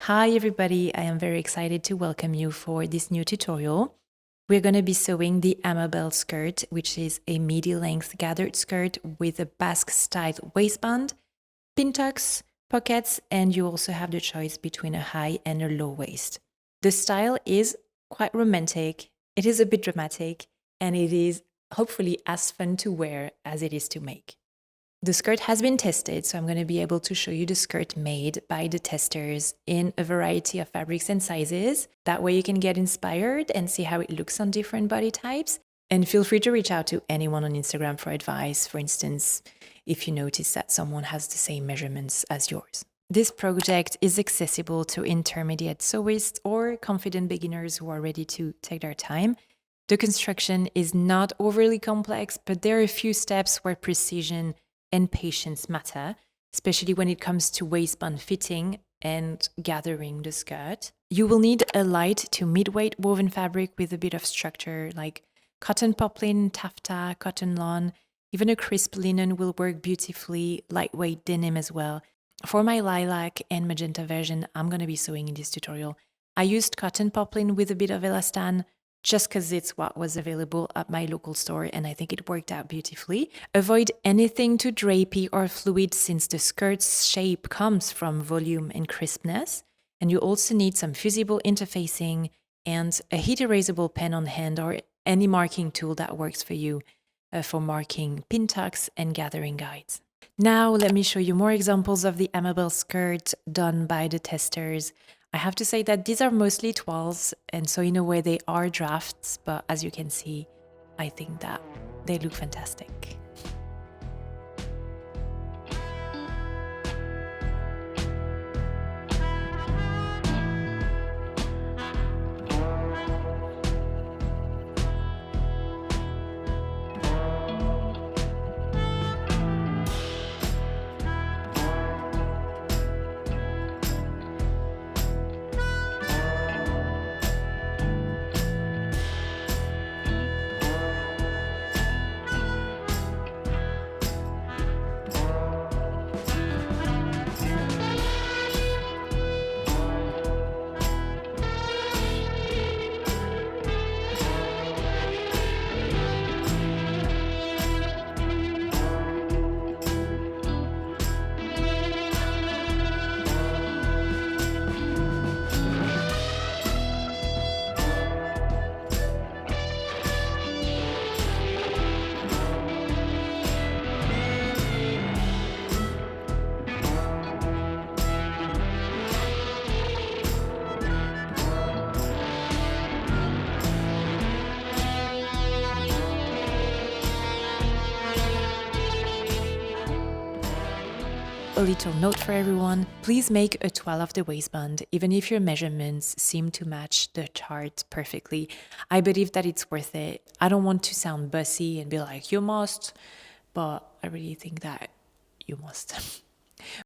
Hi everybody, I am very excited to welcome you for this new tutorial. We're going to be sewing the Amabel skirt, which is a midi length gathered skirt with a Basque style waistband, Pintucks, pockets, and you also have the choice between a high and a low waist. The style is quite romantic, it is a bit dramatic, and it is hopefully as fun to wear as it is to make. The skirt has been tested, so I'm going to be able to show you the skirt made by the testers in a variety of fabrics and sizes. That way you can get inspired and see how it looks on different body types. And feel free to reach out to anyone on Instagram for advice, for instance, if you notice that someone has the same measurements as yours. This project is accessible to intermediate sewists or confident beginners who are ready to take their time. The construction is not overly complex, but there are a few steps where precision and patience matter, especially when it comes to waistband fitting and gathering the skirt. You will need a light to mid-weight woven fabric with a bit of structure like cotton poplin, taffeta, cotton lawn. Even a crisp linen will work beautifully, lightweight denim as well. For my lilac and magenta version I'm going to be sewing in this tutorial, I used cotton poplin with a bit of elastan, just because it's what was available at my local store and I think it worked out beautifully. Avoid anything too drapey or fluid since the skirt's shape comes from volume and crispness. And you also need some fusible interfacing and a heat erasable pen on hand or any marking tool that works for you for marking Pintucks and gathering guides. Now let me show you more examples of the Amabel skirt done by the testers. I have to say that these are mostly toiles, and so in a way they are drafts, but as you can see, I think that they look fantastic. A little note for everyone, please make a toile of the waistband, even if your measurements seem to match the chart perfectly. I believe that it's worth it. I don't want to sound bossy and be like, you must, but I really think that you must.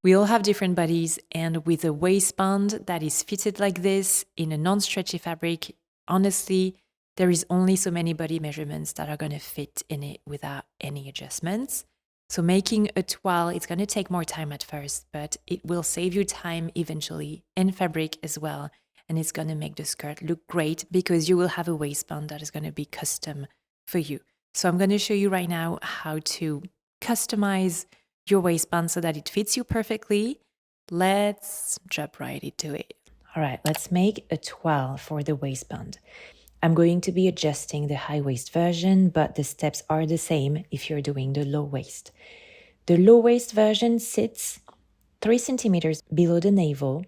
We all have different bodies, and with a waistband that is fitted like this in a non-stretchy fabric, honestly, there is only so many body measurements that are going to fit in it without any adjustments. So making a toile, it's going to take more time at first, but it will save you time eventually and fabric as well. And it's going to make the skirt look great because you will have a waistband that is going to be custom for you. So I'm going to show you right now how to customize your waistband so that it fits you perfectly. Let's jump right into it. All right, let's make a toile for the waistband. I'm going to be adjusting the high waist version, but the steps are the same if you're doing the low waist. The low waist version sits 3 centimeters below the navel.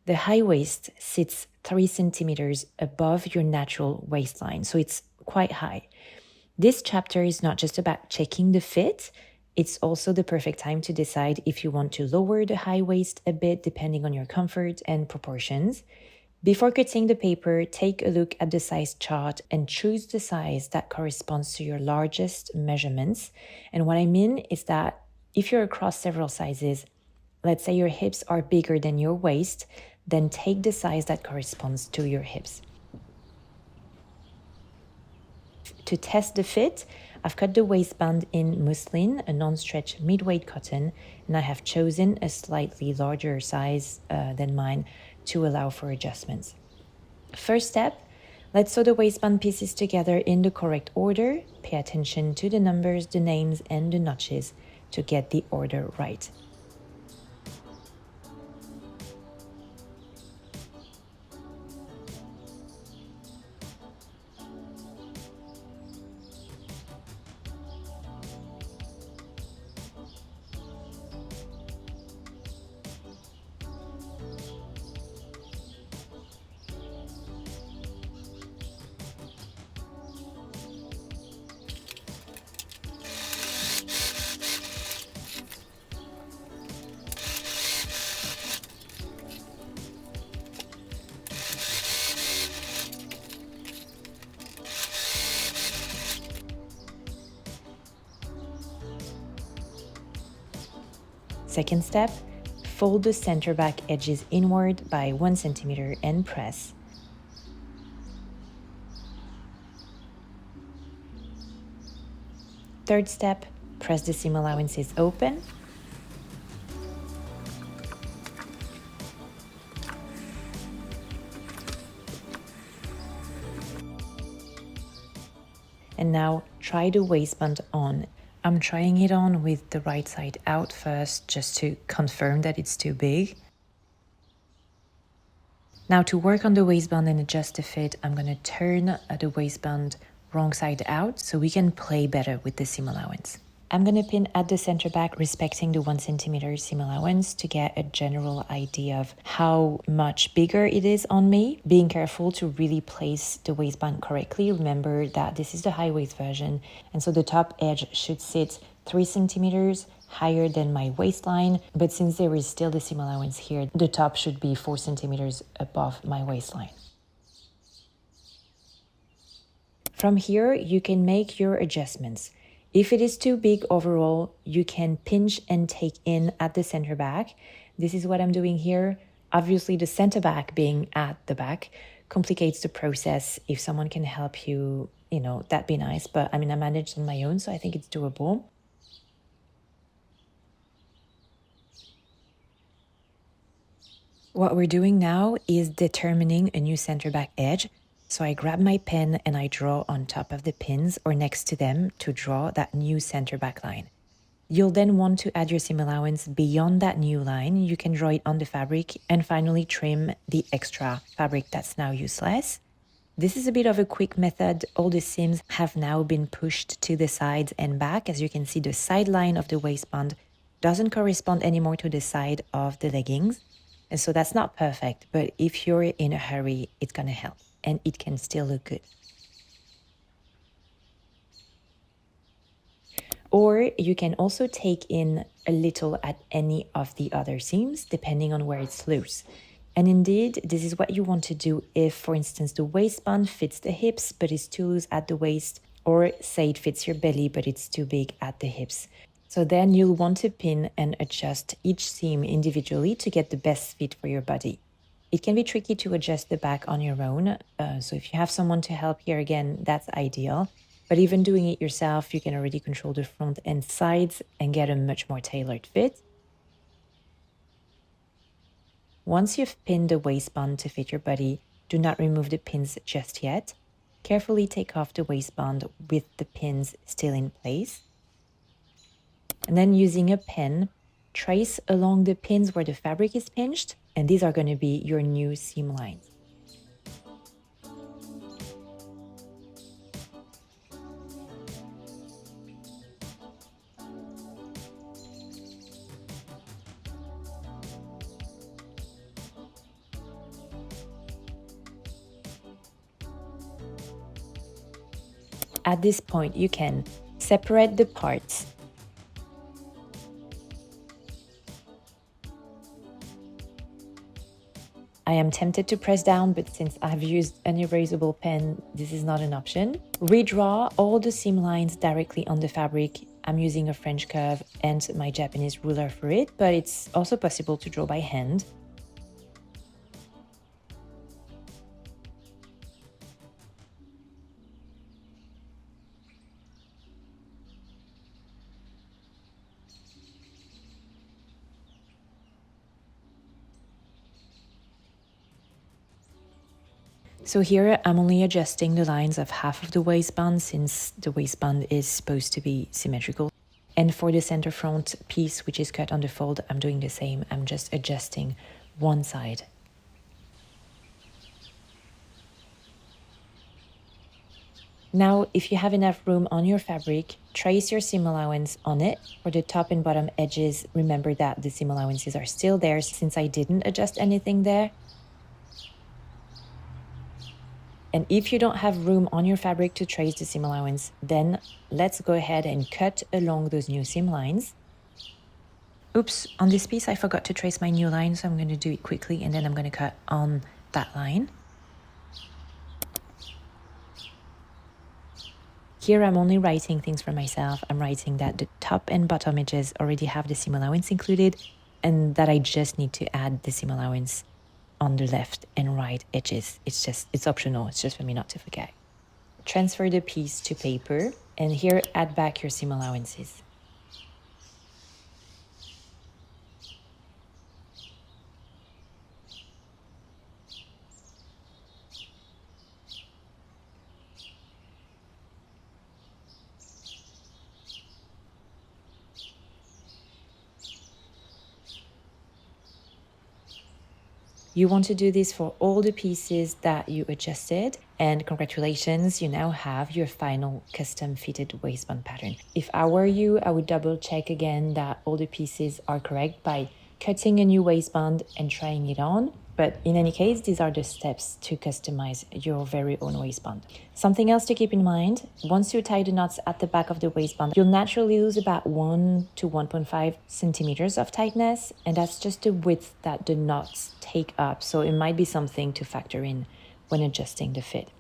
The high waist sits 3 centimeters above your natural waistline, so it's quite high. This chapter is not just about checking the fit, it's also the perfect time to decide if you want to lower the high waist a bit depending on your comfort and proportions. Before cutting the paper, take a look at the size chart and choose the size that corresponds to your largest measurements. And what I mean is that if you're across several sizes, let's say your hips are bigger than your waist, then take the size that corresponds to your hips. To test the fit, I've cut the waistband in muslin, a non-stretch mid-weight cotton, and I have chosen a slightly larger size than mine to allow for adjustments. First step, let's sew the waistband pieces together in the correct order. Pay attention to the numbers, the names, and the notches to get the order right. Second step, fold the center back edges inward by 1 centimeter and press. Third step, press the seam allowances open. And now try the waistband on. I'm trying it on with the right side out first, just to confirm that it's too big. Now to work on the waistband and adjust the fit, I'm gonna turn the waistband wrong side out so we can play better with the seam allowance. I'm gonna pin at the center back, respecting the 1 centimeter seam allowance to get a general idea of how much bigger it is on me. Being careful to really place the waistband correctly. Remember that this is the high waist version, and so the top edge should sit 3 centimeters higher than my waistline, but since there is still the seam allowance here, the top should be 4 centimeters above my waistline. From here, you can make your adjustments. If it is too big overall, you can pinch and take in at the center back. This is what I'm doing here. Obviously, the center back being at the back complicates the process. If someone can help you, that'd be nice. But I managed on my own, so I think it's doable. What we're doing now is determining a new center back edge. So I grab my pen and I draw on top of the pins or next to them to draw that new center back line. You'll then want to add your seam allowance beyond that new line. You can draw it on the fabric and finally trim the extra fabric that's now useless. This is a bit of a quick method. All the seams have now been pushed to the sides and back. As you can see, the side line of the waistband doesn't correspond anymore to the side of the leggings. And so that's not perfect, but if you're in a hurry, it's gonna help and it can still look good. Or you can also take in a little at any of the other seams, depending on where it's loose. And indeed, this is what you want to do if, for instance, the waistband fits the hips, but it's too loose at the waist, or say it fits your belly, but it's too big at the hips. So then you'll want to pin and adjust each seam individually to get the best fit for your body. It can be tricky to adjust the back on your own, so if you have someone to help here again, that's ideal. But even doing it yourself, you can already control the front and sides and get a much more tailored fit. Once you've pinned the waistband to fit your body, do not remove the pins just yet. Carefully take off the waistband with the pins still in place. And then using a pen, trace along the pins where the fabric is pinched, and these are going to be your new seam lines. At this point, you can separate the parts. I am tempted to press down, but since I've used an erasable pen, this is not an option. Redraw all the seam lines directly on the fabric. I'm using a French curve and my Japanese ruler for it, but it's also possible to draw by hand. So here I'm only adjusting the lines of half of the waistband since the waistband is supposed to be symmetrical. And for the center front piece, which is cut on the fold, I'm doing the same. I'm just adjusting one side. Now, if you have enough room on your fabric, trace your seam allowance on it. For the top and bottom edges, remember that the seam allowances are still there since I didn't adjust anything there. And if you don't have room on your fabric to trace the seam allowance, then let's go ahead and cut along those new seam lines. Oops, on this piece I forgot to trace my new line, so I'm going to do it quickly and then I'm going to cut on that line. Here I'm only writing things for myself. I'm writing that the top and bottom edges already have the seam allowance included and that I just need to add the seam allowance on the left and right edges. It's optional, it's just for me not to forget. Transfer the piece to paper and here add back your seam allowances. You want to do this for all the pieces that you adjusted, and congratulations, you now have your final custom fitted waistband pattern. If I were you, I would double check again that all the pieces are correct by cutting a new waistband and trying it on. But in any case, these are the steps to customize your very own waistband. Something else to keep in mind, once you tie the knots at the back of the waistband, you'll naturally lose about 1 to 1.5 centimeters of tightness, and that's just the width that the knots take up. So it might be something to factor in when adjusting the fit.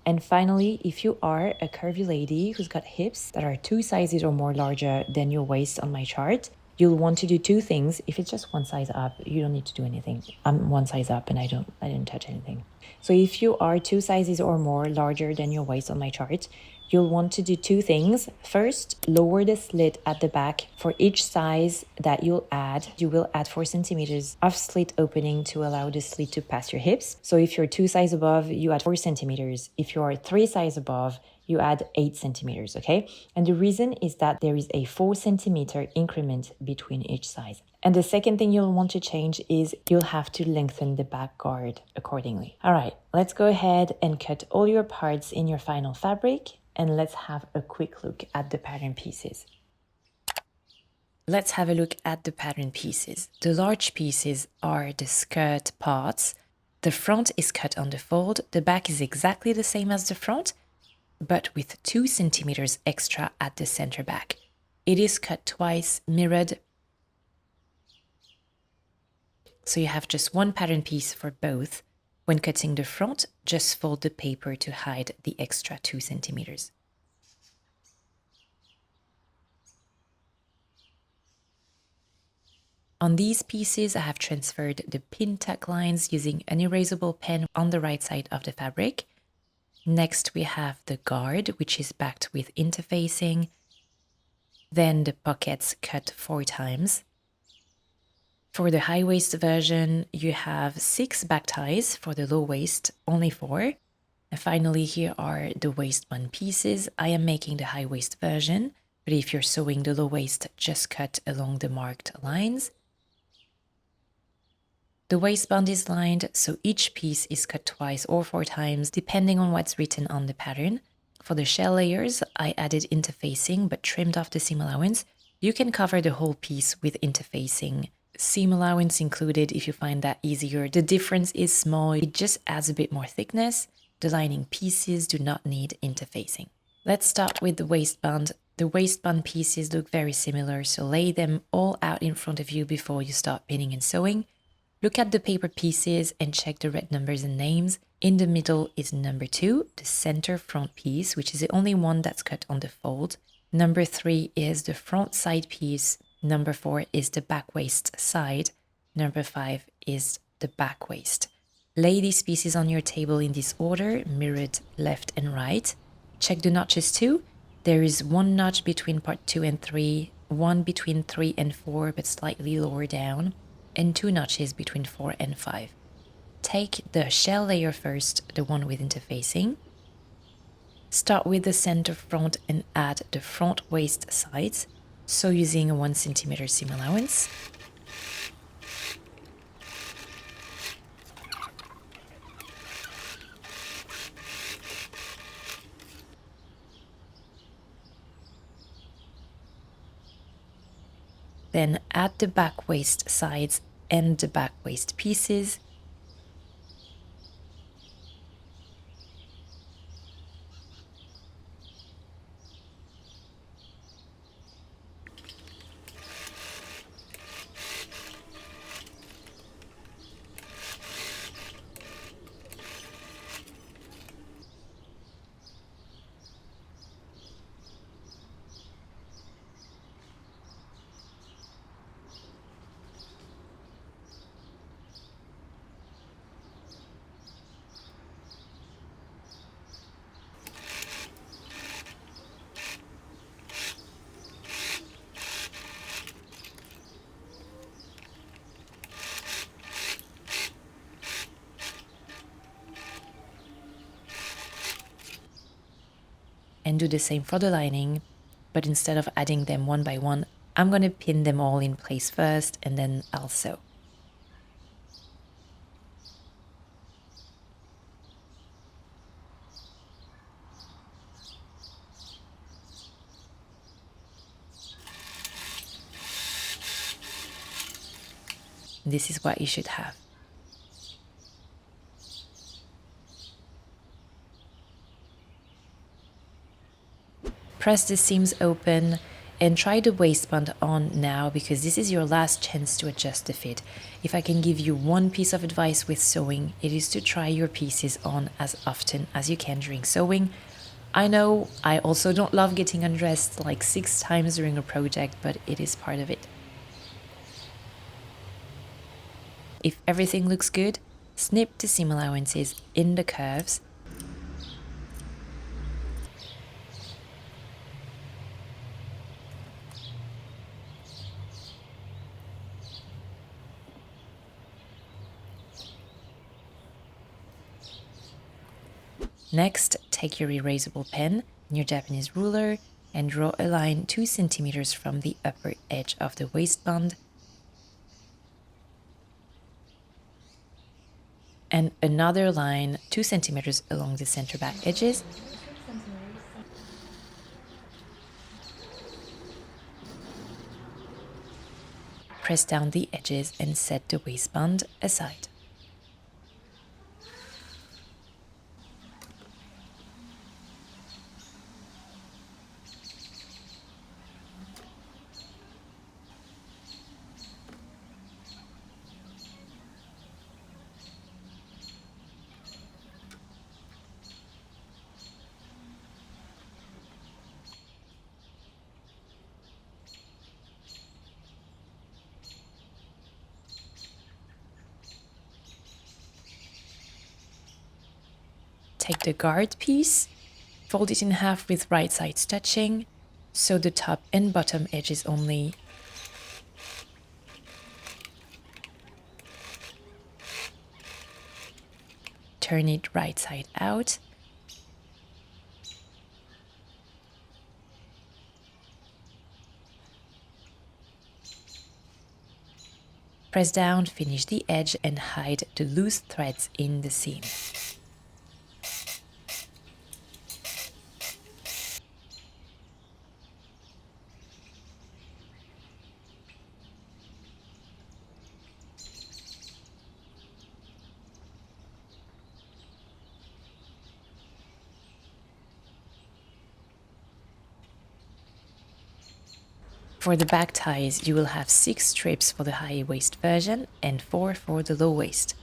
And finally, if you are a curvy lady who's got hips that are 2 sizes or more larger than your waist on my chart, you'll want to do 2 things. If it's just 1 size up, you don't need to do anything. I'm 1 size up and I didn't touch anything. So if you are 2 sizes or more larger than your waist on my chart, you'll want to do 2 things. First, lower the slit at the back. For each size that you will add 4 centimeters of slit opening to allow the slit to pass your hips. So if you're 2 sizes above, you add 4 centimeters. If you're 3 sizes above, you add 8 centimeters, okay? And the reason is that there is a 4 centimeter increment between each size. And the second thing you'll want to change is you'll have to lengthen the back guard accordingly. All right, let's go ahead and cut all your parts in your final fabric, and let's have a quick look at the pattern pieces. Let's have a look at the pattern pieces. The large pieces are the skirt parts. The front is cut on the fold. The back is exactly the same as the front, but with 2 centimeters extra at the center back. It is cut twice, mirrored. So you have just one pattern piece for both. When cutting the front, just fold the paper to hide the extra 2 centimeters. On these pieces, I have transferred the Pintuck lines using an erasable pen on the right side of the fabric. Next, we have the guard, which is backed with interfacing. Then the pockets cut 4 times. For the high waist version, you have 6 back ties. For the low waist, only 4. And finally, here are the waistband pieces. I am making the high waist version, but if you're sewing the low waist, just cut along the marked lines. The waistband is lined, so each piece is cut twice or 4 times, depending on what's written on the pattern. For the shell layers, I added interfacing but trimmed off the seam allowance. You can cover the whole piece with interfacing. Seam allowance included if you find that easier. The difference is small, it just adds a bit more thickness. The lining pieces do not need interfacing. Let's start with the waistband. The waistband pieces look very similar, so lay them all out in front of you before you start pinning and sewing. Look at the paper pieces and check the red numbers and names. In the middle is number 2, the center front piece, which is the only one that's cut on the fold. Number 3 is the front side piece. Number 4 is the back waist side. Number 5 is the back waist. Lay these pieces on your table in this order, mirrored left and right. Check the notches too. There is 1 notch between part 2 and 3, 1 between 3 and 4 but slightly lower down, and 2 notches between 4 and 5. take the shell layer first, the one with interfacing. Start with the center front and add the front waist sides, so using a 1 centimeter seam allowance. Then add the back waist sides and the back waist pieces. And do the same for the lining, but instead of adding them one by one, I'm going to pin them all in place first and then I'll sew. This is what you should have. Press the seams open and try the waistband on now, because this is your last chance to adjust the fit. If I can give you one piece of advice with sewing, it is to try your pieces on as often as you can during sewing. I know I also don't love getting undressed like 6 times during a project, but it is part of it. If everything looks good, snip the seam allowances in the curves. Next, take your erasable pen and your Japanese ruler and draw a line 2 centimeters from the upper edge of the waistband and another line 2 centimeters along the center back edges. Press down the edges and set the waistband aside. Take the guard piece, fold it in half with right sides touching, sew the top and bottom edges only. Turn it right side out. Press down, finish the edge and hide the loose threads in the seam. For the back ties, you will have 6 strips for the high waist version and 4 for the low waist.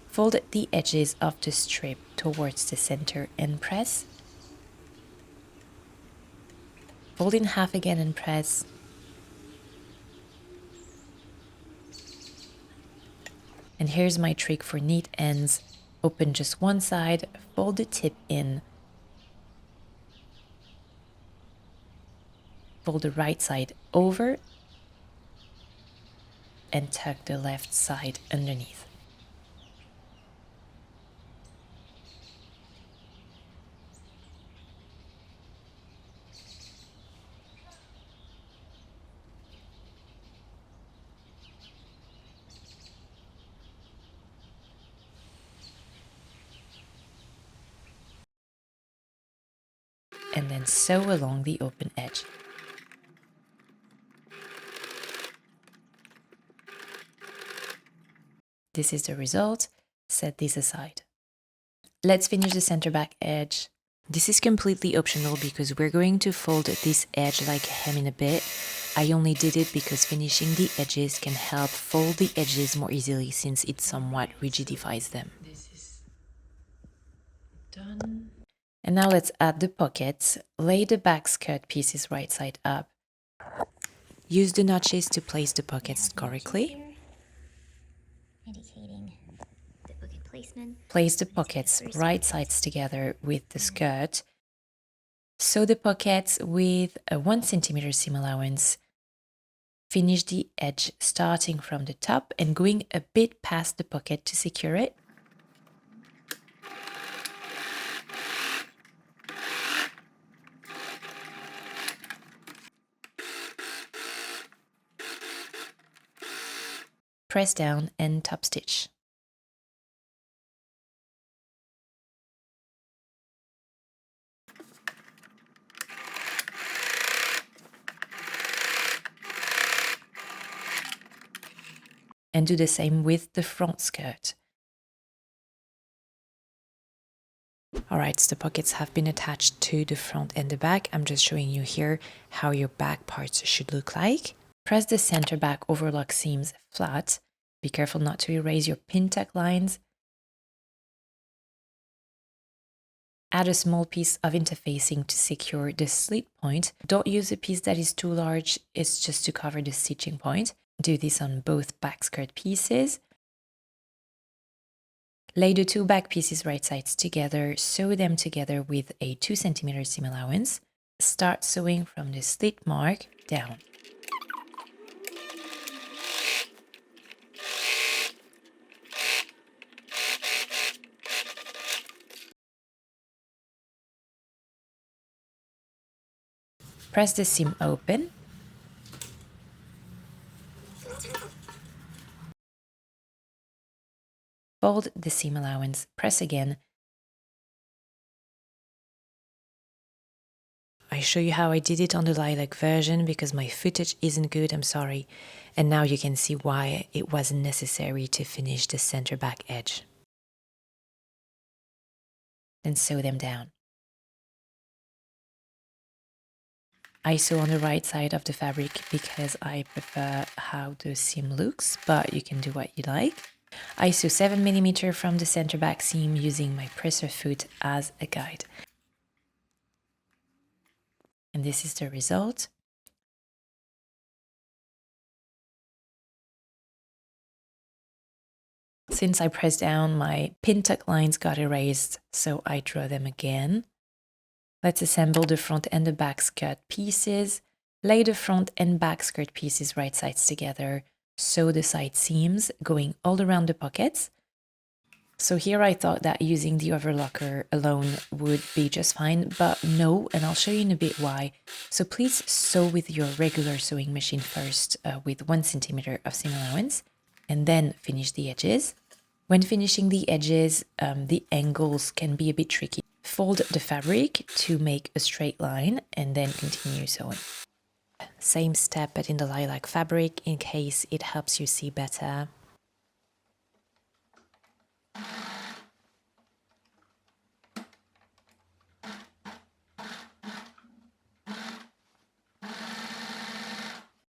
Fold the edges of the strip towards the center and press. Fold in half again and press. And here's my trick for neat ends. Open just one side, fold the tip in. Fold the right side over and tuck the left side underneath. and then sew along the open edge. This is the result. Set this aside. Let's finish the center back edge. This is completely optional because we're going to fold this edge like a hem in a bit. I only did it because finishing the edges can help fold the edges more easily since it somewhat rigidifies them. This is done. And now let's add the pockets. Lay the back skirt pieces right side up. Use the notches to place the pockets correctly. Indicating the pocket placement. Place the pockets right sides together with the skirt. Sew the pockets with a 1 centimeter seam allowance. Finish the edge starting from the top and going a bit past the pocket to secure it. Press down and top stitch. And do the same with the front skirt. Alright, so the pockets have been attached to the front and the back. I'm just showing you here how your back parts should look like. Press the center back overlock seams flat. Be careful not to erase your pintuck lines. Add a small piece of interfacing to secure the slit point. Don't use a piece that is too large, it's just to cover the stitching point. Do this on both back skirt pieces. Lay the two back pieces right sides together, sew them together with a 2 centimeter seam allowance. Start sewing from the slit mark down. Press the seam open. Fold the seam allowance, press again. I show you how I did it on the lilac version because my footage isn't good, I'm sorry. And now you can see why it wasn't necessary to finish the center back edge. Then sew them down. I sew on the right side of the fabric because I prefer how the seam looks, but you can do what you like. I sew 7 mm from the center back seam using my presser foot as a guide. And this is the result. Since I pressed down, my pintuck lines got erased, so I draw them again. Let's assemble the front and the back skirt pieces. Lay the front and back skirt pieces right sides together. Sew the side seams going all around the pockets. So here I thought that using the overlocker alone would be just fine, but no, and I'll show you in a bit why. So please sew with your regular sewing machine first with 1 centimeter of seam allowance, and then finish the edges. When finishing the edges, the angles can be a bit tricky. Fold the fabric to make a straight line and then continue sewing. Same step but in the lilac fabric in case it helps you see better.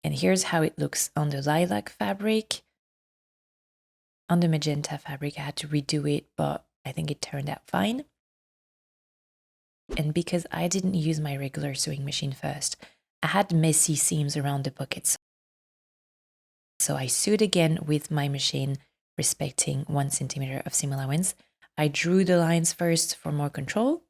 And here's how it looks on the lilac fabric. On the magenta fabric, I had to redo it, but I think it turned out fine. And because I didn't use my regular sewing machine first, I had messy seams around the pockets. So I sewed again with my machine, respecting 1 centimeter of seam allowance. I drew the lines first for more control.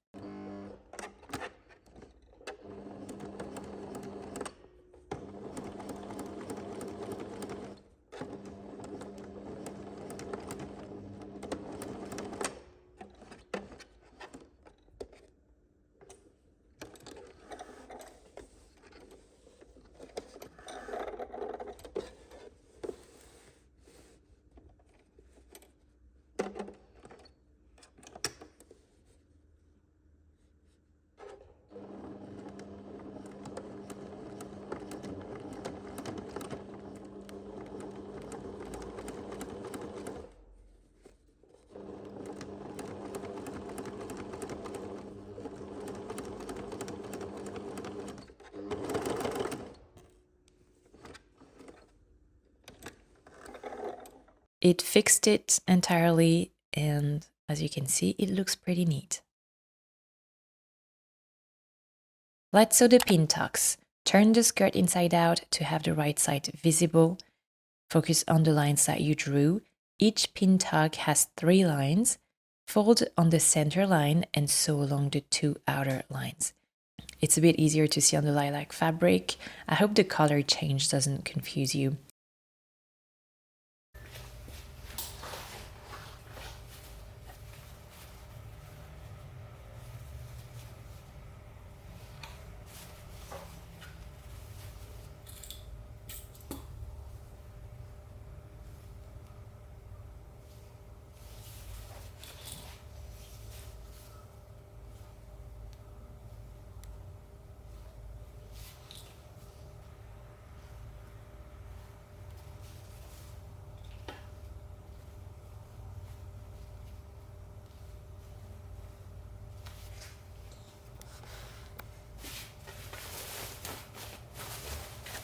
It fixed it entirely, and as you can see, it looks pretty neat. Let's sew the Pintucks. Turn the skirt inside out to have the right side visible. Focus on the lines that you drew. Each Pintuck has 3 lines. Fold on the center line and sew along the 2 outer lines. It's a bit easier to see on the lilac fabric. I hope the color change doesn't confuse you.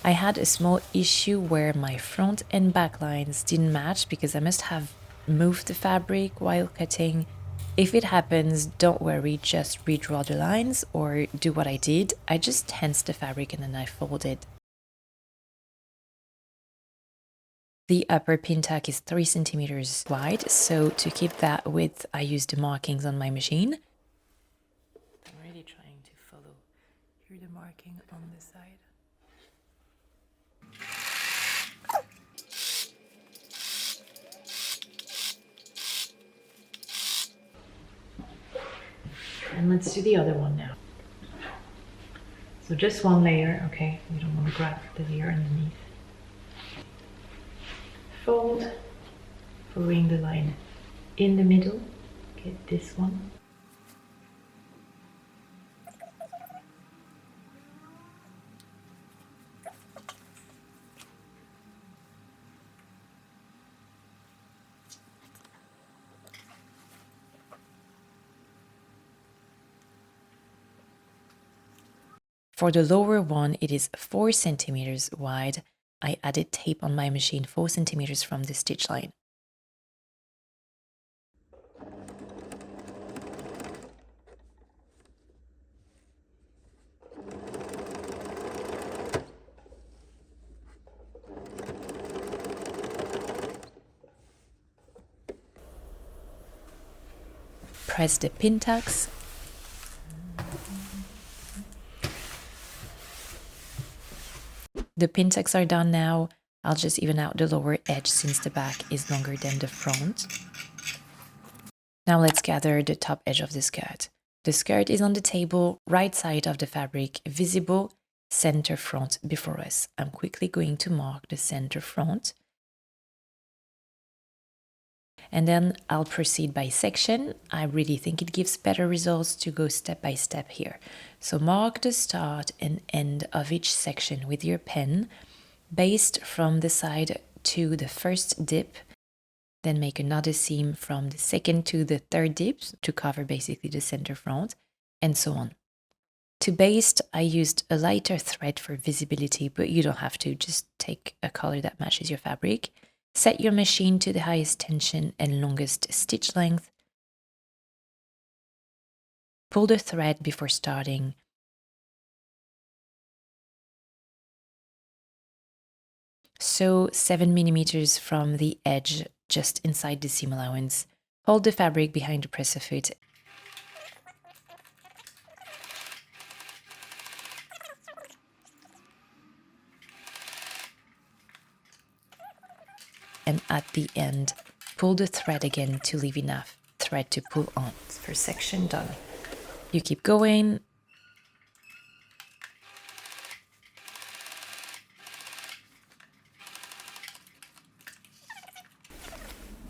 I had a small issue where my front and back lines didn't match because I must have moved the fabric while cutting. If it happens, don't worry, just redraw the lines or do what I did. I just tensed the fabric and then I folded. The upper Pintuck is 3 centimeters wide, so to keep that width, I used the markings on my machine. I'm really trying to follow here the marking on the side. And let's do the other one now. So just one layer, okay? We don't want to grab the layer underneath. Fold, following the line in the middle. Get this one. For the lower one, it is 4 centimeters wide. I added tape on my machine 4 centimeters from the stitch line. Press the Pintucks. The Pintucks are done now. I'll just even out the lower edge since the back is longer than the front. Now let's gather the top edge of the skirt. The skirt is on the table, right side of the fabric, visible, center front before us. I'm quickly going to mark the center front. And then I'll proceed by section. I really think it gives better results to go step by step here. So mark the start and end of each section with your pen, based from the side to the first dip, then make another seam from the second to the third dip to cover basically the center front, and so on. To baste, I used a lighter thread for visibility, but you don't have to, just take a color that matches your fabric. Set your machine to the highest tension and longest stitch length. Pull the thread before starting. Sew 7 millimeters from the edge just inside the seam allowance. Hold the fabric behind the presser foot. And at the end, pull the thread again to leave enough thread to pull on. First section done. You keep going.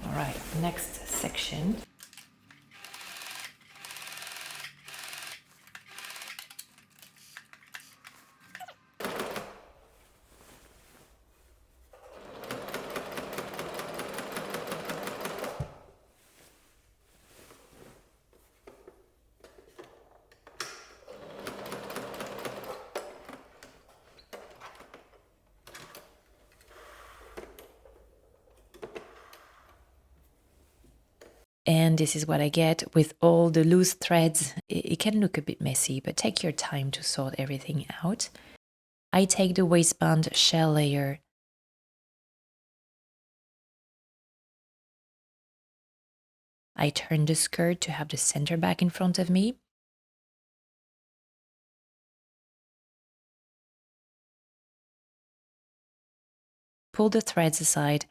All right, next section. And this is what I get with all the loose threads. It can look a bit messy, but take your time to sort everything out. I take the waistband shell layer, I turn the skirt to have the center back in front of me. Pull the threads aside.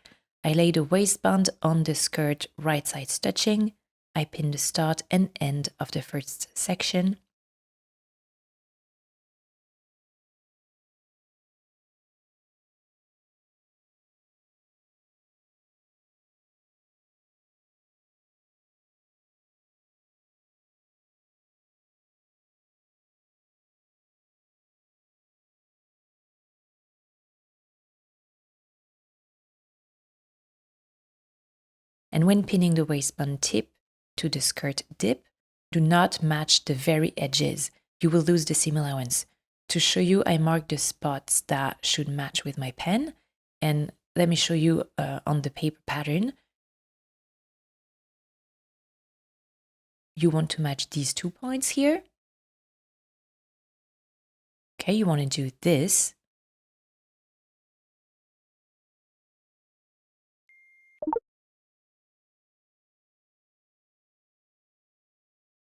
I lay the waistband on the skirt, right sides touching. I pin the start and end of the first section. And when pinning the waistband tip to the skirt dip, do not match the very edges. You will lose the seam allowance. To show you, I marked the spots that should match with my pen. And let me show you on the paper pattern. You want to match these 2 points here. Okay, you want to do this.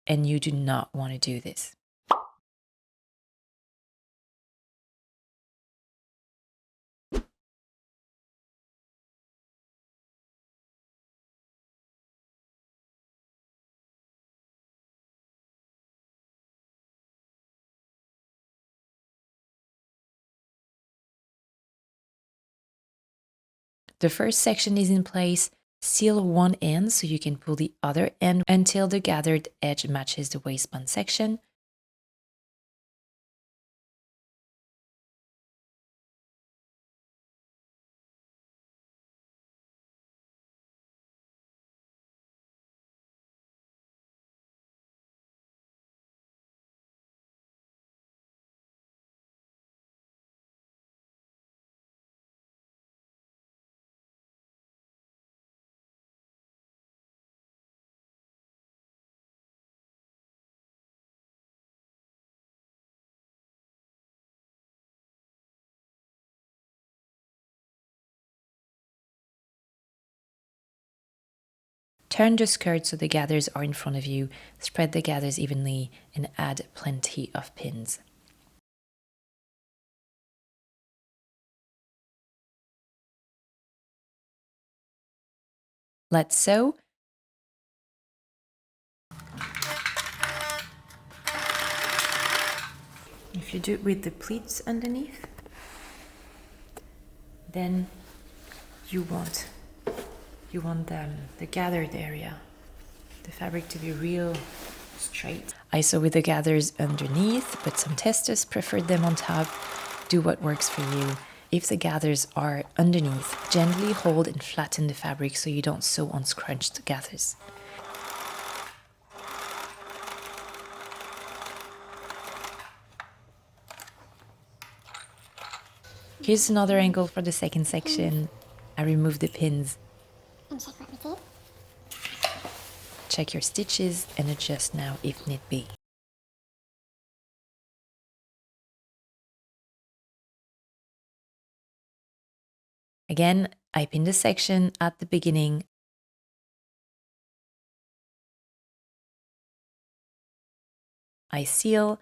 And you do not want to do this. The first section is in place. Seal one end so you can pull the other end until the gathered edge matches the waistband section. Turn the skirt so the gathers are in front of you. Spread the gathers evenly and add plenty of pins. Let's sew. If you do it with the pleats underneath, then you want the gathered area, the fabric to be real straight. I sew with the gathers underneath, but some testers preferred them on top. Do what works for you. If the gathers are underneath, gently hold and flatten the fabric so you don't sew on scrunched gathers. Here's another angle for the second section. I remove the pins. Check your stitches and adjust now if need be. Again, I pin the section at the beginning. I seal.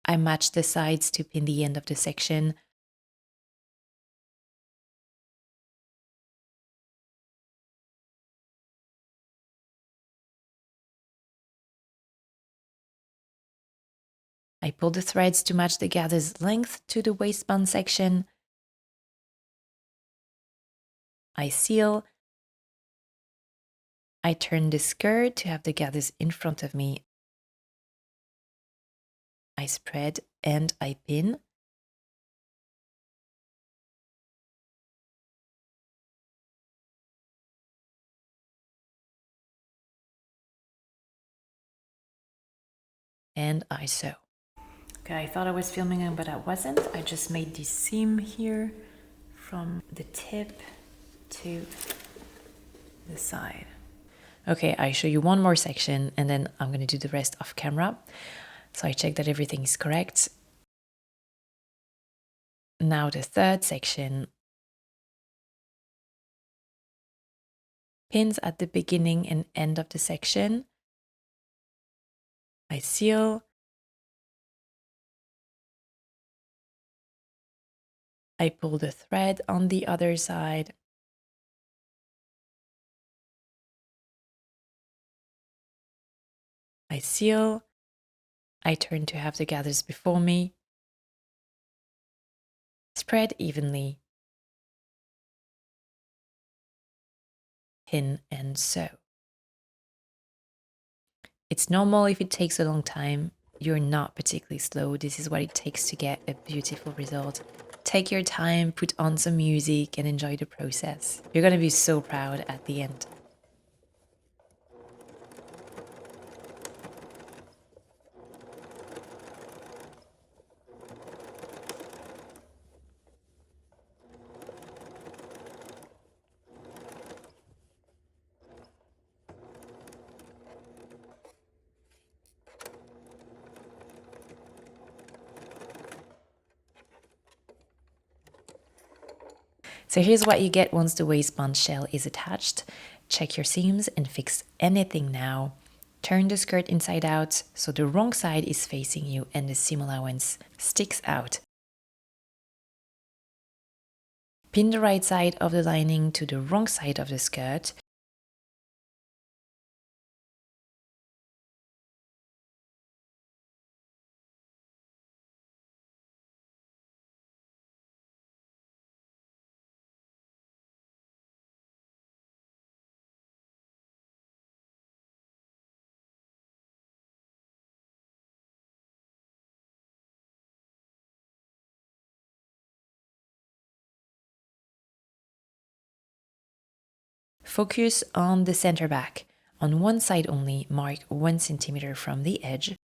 I match the sides to pin the end of the section. I pull the threads to match the gather's length to the waistband section. I seal. I turn the skirt to have the gathers in front of me. I spread and I pin. And I sew. Okay, I thought I was filming it, but I wasn't. I just made this seam here from the tip to the side. Okay, I show you one more section and then I'm gonna do the rest off camera. So I check that everything is correct. Now the third section. Pins at the beginning and end of the section. I seal. I pull the thread on the other side. I seal. I turn to have the gathers before me. Spread evenly. Pin and sew. It's normal if it takes a long time. You're not particularly slow. This is what it takes to get a beautiful result. Take your time, put on some music and enjoy the process. You're gonna be so proud at the end. So here's what you get once the waistband shell is attached. Check your seams and fix anything now. Turn the skirt inside out so the wrong side is facing you and the seam allowance sticks out. Pin the right side of the lining to the wrong side of the skirt. Focus on the center back. On one side only, mark 1 centimeter from the edge.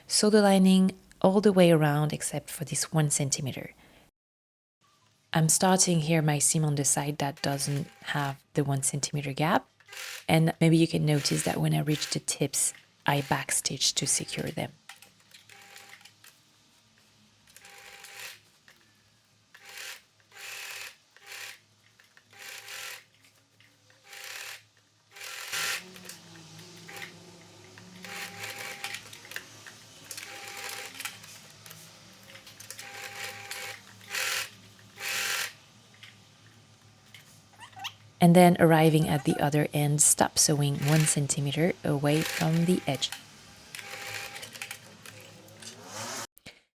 Sew the lining all the way around except for this 1 centimeter. I'm starting here my seam on the side that doesn't have the 1 centimeter gap. And maybe you can notice that when I reach the tips, I backstitch to secure them. And then arriving at the other end, stop sewing 1 centimeter away from the edge.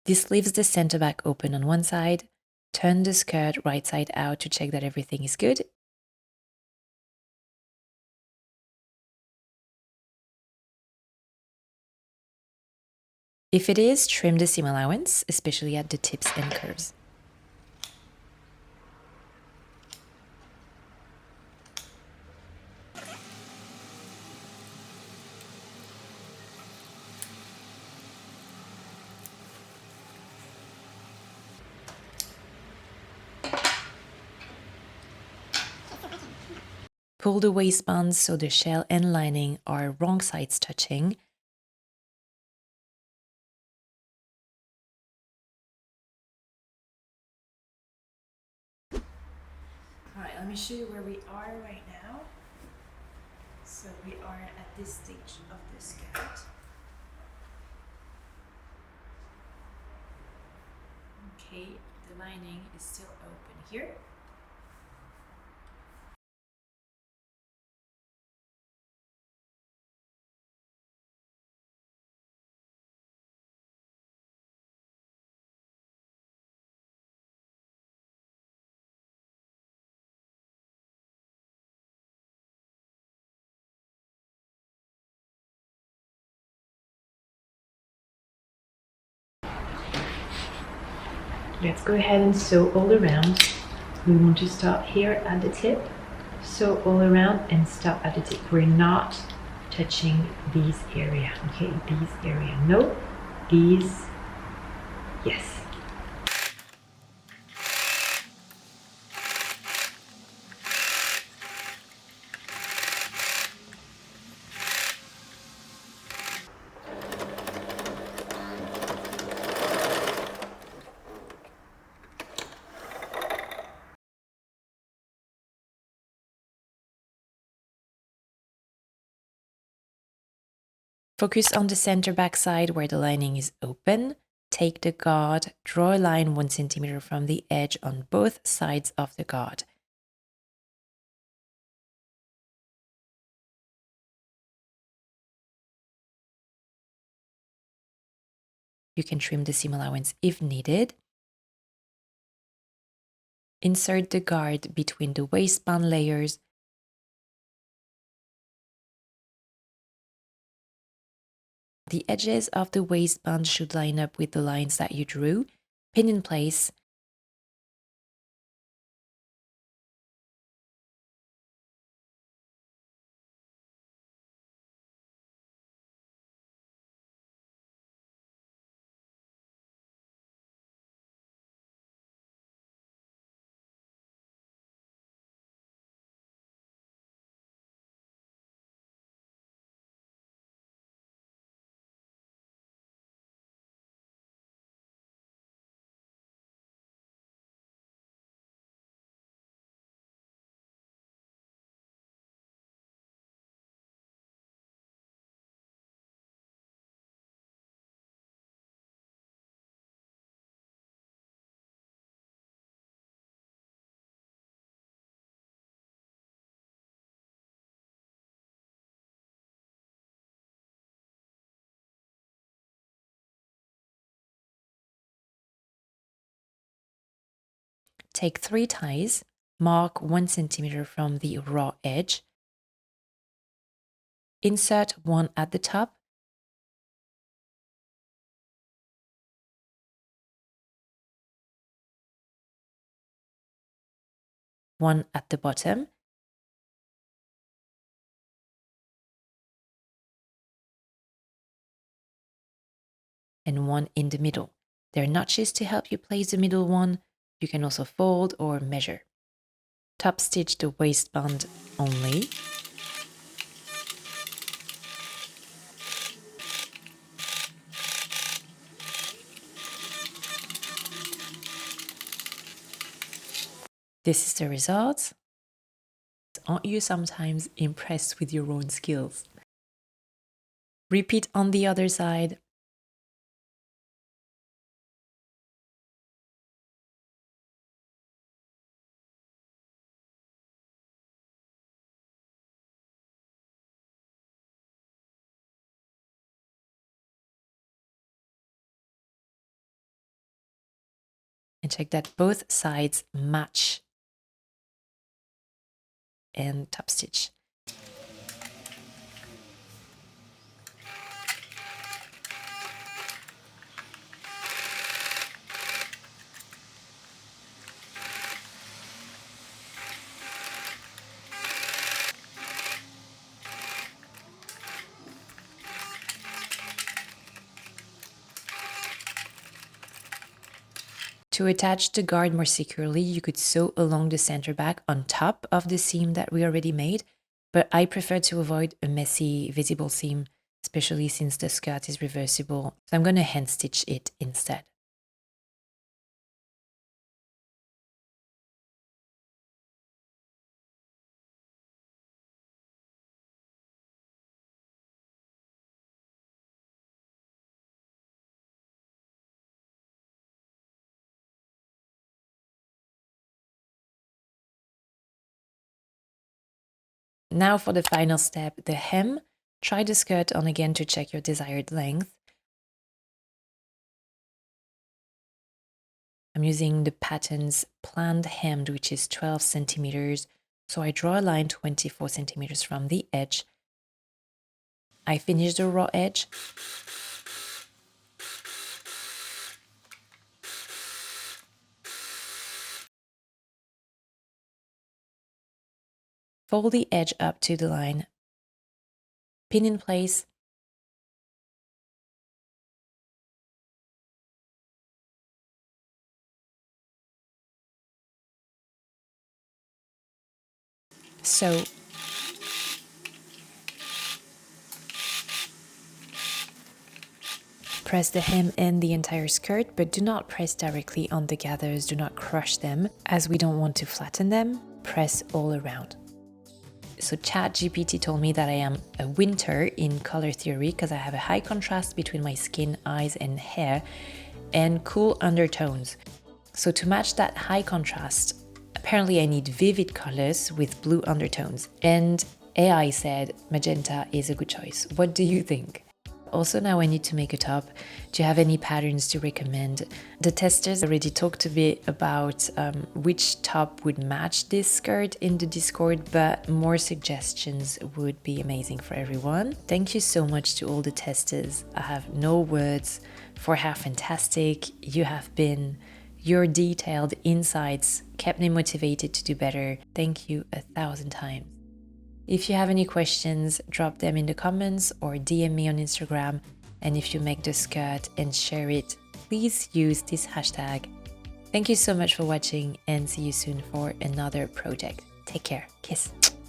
This leaves the center back open on one side. Turn the skirt right side out to check that everything is good. If it is, trim the seam allowance, especially at the tips and curves. Pull the waistband so the shell and lining are wrong sides touching. Alright, let me show you where we are right now. So we are at this stage of the skirt. Okay, the lining is still open here. Let's go ahead and sew all around. We want to start here at the tip. sew all around and stop at the tip. We're not touching these area, okay? These area, no. These, yes. Focus on the center back side where the lining is open. Take the guard, draw a line 1 centimeter from the edge on both sides of the guard. You can trim the seam allowance if needed. Insert the guard between the waistband layers. The edges of the waistband should line up with the lines that you drew. Pin in place. Take 3 ties, mark 1 centimeter from the raw edge. Insert one at the top, one at the bottom, and one in the middle. There are notches to help you place the middle one. You can also fold or measure. Top stitch the waistband only. This is the result. Aren't you sometimes impressed with your own skills? Repeat on the other side. And check that both sides match. And top stitch. To attach the guard more securely, you could sew along the center back on top of the seam that we already made, but I prefer to avoid a messy, visible seam, especially since the skirt is reversible, so I'm going to hand stitch it instead. Now for the final step, the hem. Try the skirt on again to check your desired length. I'm using the pattern's planned hem, which is 12 centimeters. So I draw a line 24 centimeters from the edge. I finish the raw edge. Fold the edge up to the line, pin in place, sew. Press the hem and the entire skirt, but do not press directly on the gathers, do not crush them, as we don't want to flatten them. Press all around. So ChatGPT told me that I am a winter in color theory because I have a high contrast between my skin, eyes and hair, and cool undertones. So to match that high contrast, apparently I need vivid colors with blue undertones. And AI said magenta is a good choice. What do you think? Also, now I need to make a top. Do you have any patterns to recommend? The testers already talked a bit about which top would match this skirt in the Discord, but more suggestions would be amazing for everyone. Thank you so much to all the testers. I have no words for how fantastic you have been. Your detailed insights kept me motivated to do better. Thank you 1,000 times. If you have any questions, drop them in the comments or DM me on Instagram. And if you make the skirt and share it, please use this hashtag. Thank you so much for watching and see you soon for another project. Take care. Kiss.